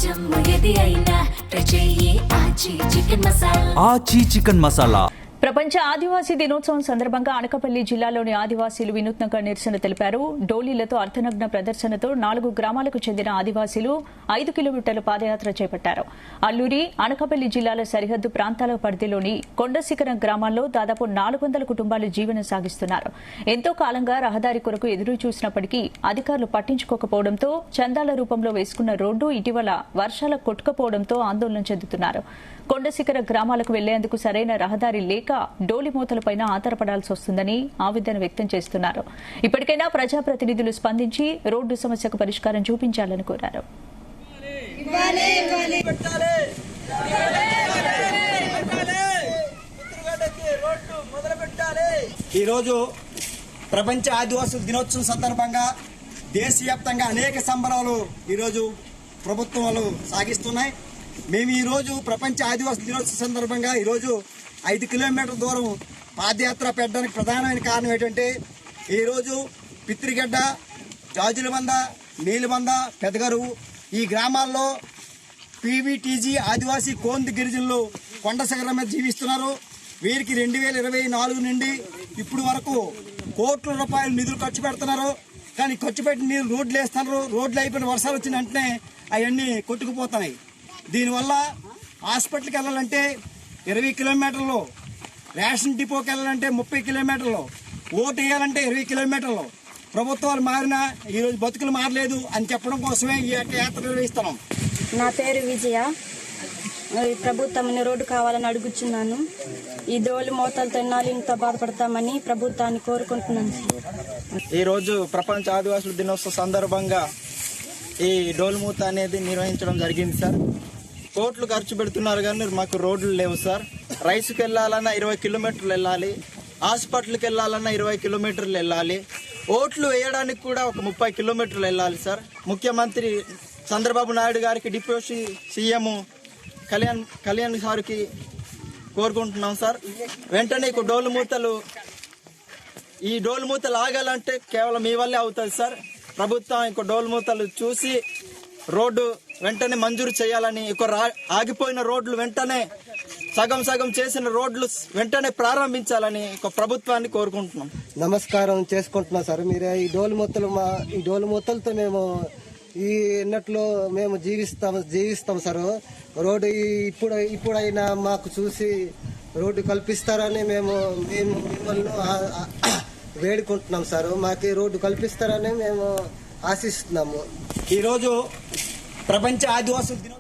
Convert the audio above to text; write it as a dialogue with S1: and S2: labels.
S1: జమ్ము ఏది అయినా ట్రై చెయ్యి
S2: ఆచి చికెన్ మసాలా.
S3: ప్రపంచ ఆదివాసీ దినోత్సవం సందర్భంగా అనకాపల్లి జిల్లాలోని ఆదివాసీలు వినూత్నంగా నిరసన తెలిపారు. డోలీలతో అర్ధనగ్న ప్రదర్శనతో 4 గ్రామాలకు చెందిన ఆదివాసీలు 5 కిలోమీటర్ల పాదయాత్ర చేపట్టారు. అల్లూరి, అనకాపల్లి జిల్లాల సరిహద్దు ప్రాంతాల పరిధిలోని కొండశిఖరం గ్రామాల్లో దాదాపు 400 కుటుంబాలు జీవనం సాగిస్తున్నారు. ఎంతో కాలంగా రహదారి కొరకు ఎదురు చూసినప్పటికీ అధికారులు పట్టించుకోకపోవడంతో చందాల రూపంలో వేసుకున్న రోడ్డు ఇటీవల వర్షాల కొట్టుకుపోవడంతో ఆందోళన చెందుతున్నారు. కొండశిఖర గ్రామాలకు వెళ్లేందుకు సరైన రహదారి లేక డోలి మూతలపై ఆధారపడాల్సి వస్తుందని ఆవేదన వ్యక్తం చేస్తున్నారు. ఇప్పటికైనా ప్రజాప్రతినిధులు స్పందించి రోడ్డు సమస్యకు పరిష్కారం చూపించాలని కోరారు.
S4: ఈరోజు ప్రపంచ ఆదివాసుల దినోత్సవం సందర్భంగా దేశవ్యాప్తంగా అనేక సంబరాలు ఈరోజు ప్రభుత్వాలు సాగిస్తున్నాయి. మేము ఈరోజు ప్రపంచ ఆదివాసుల దినోత్సవం సందర్భంగా ఈరోజు 5 కిలోమీటర్ల దూరం పాదయాత్ర పెట్టడానికి ప్రధానమైన కారణం ఏంటంటే, ఈరోజు పిత్రిగడ్డ, జాజులబంద, నీలిబంద, పెదగరువు ఈ గ్రామాల్లో పీవీటీజీ ఆదివాసీ కోంది గిరిజనులు కొండ శిఖరం మీద జీవిస్తున్నారు. వీరికి 2024 నుండి ఇప్పుడు వరకు కోట్ల రూపాయల నిధులు ఖర్చు పెడుతున్నారు. కానీ ఖర్చు పెట్టిన నీరు రోడ్లు వేస్తున్నారు. రోడ్లు అయిపోయిన వర్షాలు వచ్చిన వెంటనే అవన్నీ కొట్టుకుపోతున్నాయి. దీనివల్ల హాస్పిటల్కి వెళ్ళాలంటే 20 కిలోమీటర్లు, రేషన్ డిపోకి వెళ్ళాలంటే 30 కిలోమీటర్లు, ఓటు వేయాలంటే 20 కిలోమీటర్లు. ప్రభుత్వాలు మారినా ఈరోజు బతుకులు మారలేదు అని చెప్పడం కోసమే ఈ యాత్ర నిర్వహిస్తున్నాం.
S5: నా పేరు విజయ. ప్రభుత్వం రోడ్డు కావాలని అడుగుచున్నాను. ఈ డోలు మోతాలతో ఎన్నాళ్ళు ఇంత బాధపడతామని ప్రభుత్వాన్ని కోరుకుంటున్నాను.
S6: ఈరోజు ప్రపంచ ఆదివాసుల దినోత్సవ సందర్భంగా ఈ డోలు మూత అనేది నిర్వహించడం జరిగింది సార్. కోట్లు ఖర్చు పెడుతున్నారు కానీ మాకు రోడ్లు లేవు సార్. రైస్కి వెళ్ళాలన్నా 20 కిలోమీటర్లు వెళ్ళాలి, హాస్పిటల్కి వెళ్ళాలన్నా 20 కిలోమీటర్లు వెళ్ళాలి, ఓట్లు వేయడానికి కూడా ఒక 30 కిలోమీటర్లు వెళ్ళాలి సార్. ముఖ్యమంత్రి చంద్రబాబు నాయుడు గారికి, డిప్యూటీ సీఎం కళ్యాణ్ సార్కి కోరుకుంటున్నాం సార్. వెంటనే ఈ డోలు మూతలు ఆగాలంటే కేవలం మీ వల్లే అవుతుంది సార్. ప్రభుత్వం ఇంకో డోలు మూతలు చూసి రోడ్డు వెంటనే మంజూరు చేయాలని, ఆగిపోయిన రోడ్లు వెంటనే సగం చేసిన రోడ్లు వెంటనే ప్రారంభించాలని ప్రభుత్వాన్ని కోరుకుంటున్నాం.
S7: నమస్కారం చేసుకుంటున్నాం సార్. మీరు ఈ డోలు మూతలతో మేము ఈ ఎన్నట్లో మేము జీవిస్తాం సార్. రోడ్డు ఇప్పుడైనా మాకు చూసి రోడ్డు కల్పిస్తారని మేము మిమ్మల్ని వేడుకుంటున్నాం సార్. మాకు రోడ్డు కల్పిస్తారని మేము ఆశిస్తున్నాము.
S4: ఈరోజు ప్రపంచ ఆదివాసుల దినోత్సవం